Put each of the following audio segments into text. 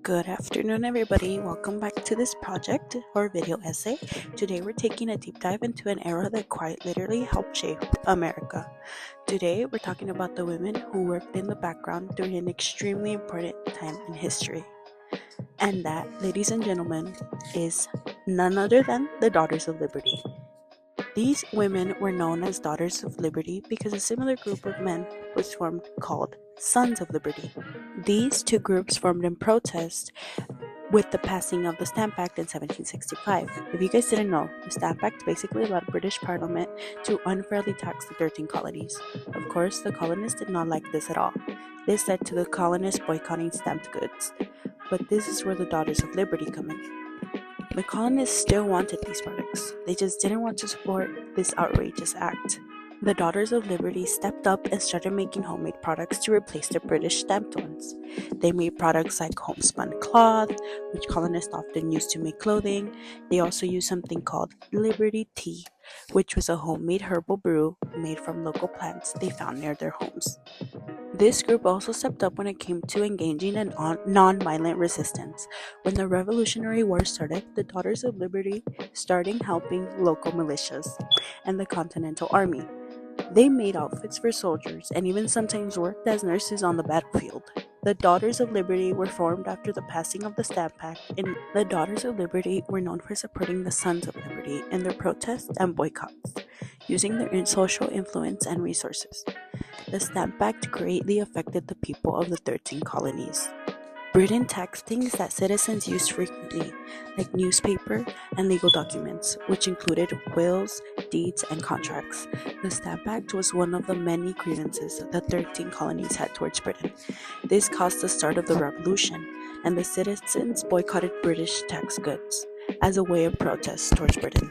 Good afternoon, everybody. Welcome back to this project or video essay. Today, we're taking a deep dive into an era that quite literally helped shape America. Today, we're talking about the women who worked in the background during an extremely important time in history. And that, ladies and gentlemen, is none other than the Daughters of Liberty. These women were known as Daughters of Liberty because a similar group of men was formed called Sons of Liberty. These two groups formed in protest with the passing of the Stamp Act in 1765. If you guys didn't know, the Stamp Act basically allowed British Parliament to unfairly tax the 13 colonies. Of course, the colonists did not like this at all. This led to the colonists boycotting stamped goods. But this is where the Daughters of Liberty come in. The colonists still wanted these products. They just didn't want to support this outrageous act. The Daughters of Liberty stepped up and started making homemade products to replace the British stamped ones. They made products like homespun cloth, which colonists often used to make clothing. They also used something called Liberty Tea, which was a homemade herbal brew made from local plants they found near their homes. This group also stepped up when it came to engaging in non-violent resistance. When the Revolutionary War started, the Daughters of Liberty started helping local militias and the Continental Army. They made outfits for soldiers and even sometimes worked as nurses on the battlefield. The Daughters of Liberty were formed after the passing of the Stamp Act, and the Daughters of Liberty were known for supporting the Sons of Liberty in their protests and boycotts, using their social influence and resources. The Stamp Act greatly affected the people of the 13 colonies. Britain taxed things that citizens used frequently, like newspaper and legal documents, which included wills, deeds, and contracts. The Stamp Act was one of the many grievances the 13 colonies had towards Britain. This caused the start of the Revolution, and the citizens boycotted British tax goods as a way of protest towards Britain.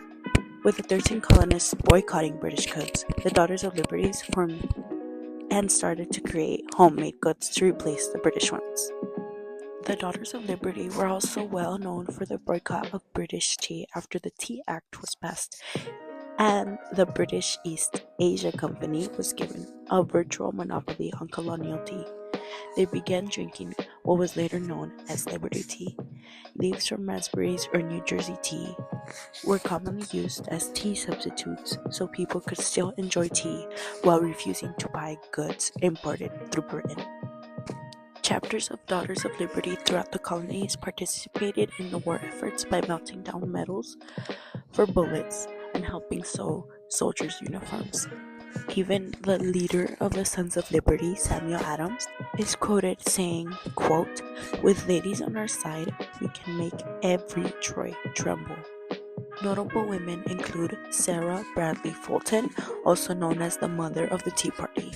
With the 13 colonists boycotting British goods, the Daughters of Liberty formed and started to create homemade goods to replace the British ones. The Daughters of Liberty were also well known for the boycott of British tea after the Tea Act was passed, and the British East Asia Company was given a virtual monopoly on colonial tea. They began drinking what was later known as Liberty Tea. Leaves from raspberries or New Jersey tea were commonly used as tea substitutes so people could still enjoy tea while refusing to buy goods imported through Britain. Chapters of Daughters of Liberty throughout the colonies participated in the war efforts by melting down metals for bullets and helping sew soldiers' uniforms. Even the leader of the Sons of Liberty, Samuel Adams, is quoted saying, quote, "With ladies on our side, we can make every Troy tremble." Notable women include Sarah Bradley Fulton, also known as the mother of the Tea Party.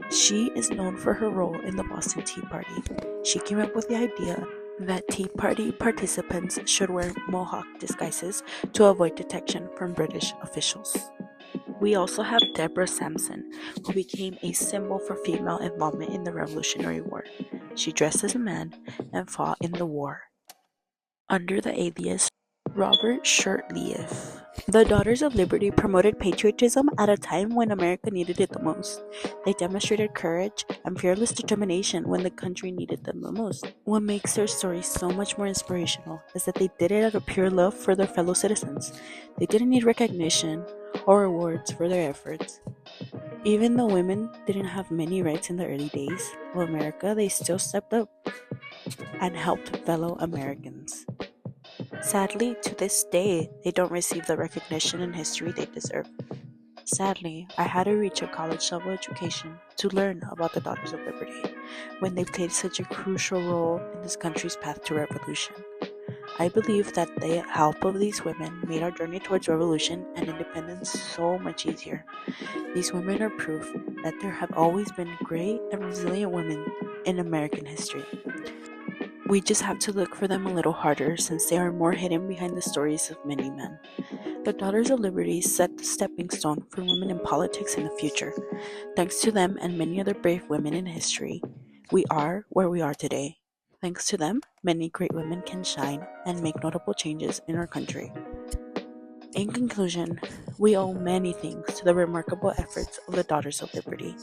She is known for her role in the Boston Tea Party. She came up with the idea that Tea Party participants should wear mohawk disguises to avoid detection from British officials. We also have Deborah Sampson, who became a symbol for female involvement in the Revolutionary War. She dressed as a man and fought in the war under the alias Robert Shirtliff. The Daughters of Liberty promoted patriotism at a time when America needed it the most. They demonstrated courage and fearless determination when the country needed them the most. What makes their story so much more inspirational is that they did it out of pure love for their fellow citizens. They didn't need recognition or awards for their efforts. Even though women didn't have many rights in the early days of America, they still stepped up and helped fellow Americans. Sadly, to this day, they don't receive the recognition and history they deserve. Sadly, I had to reach a college-level education to learn about the Daughters of Liberty, when they played such a crucial role in this country's path to revolution. I believe that the help of these women made our journey towards revolution and independence so much easier. These women are proof that there have always been great and resilient women in American history. We just have to look for them a little harder since they are more hidden behind the stories of many men. The Daughters of Liberty set the stepping stone for women in politics in the future. Thanks to them and many other brave women in history, we are where we are today. Thanks to them, many great women can shine and make notable changes in our country. In conclusion, we owe many things to the remarkable efforts of the Daughters of Liberty.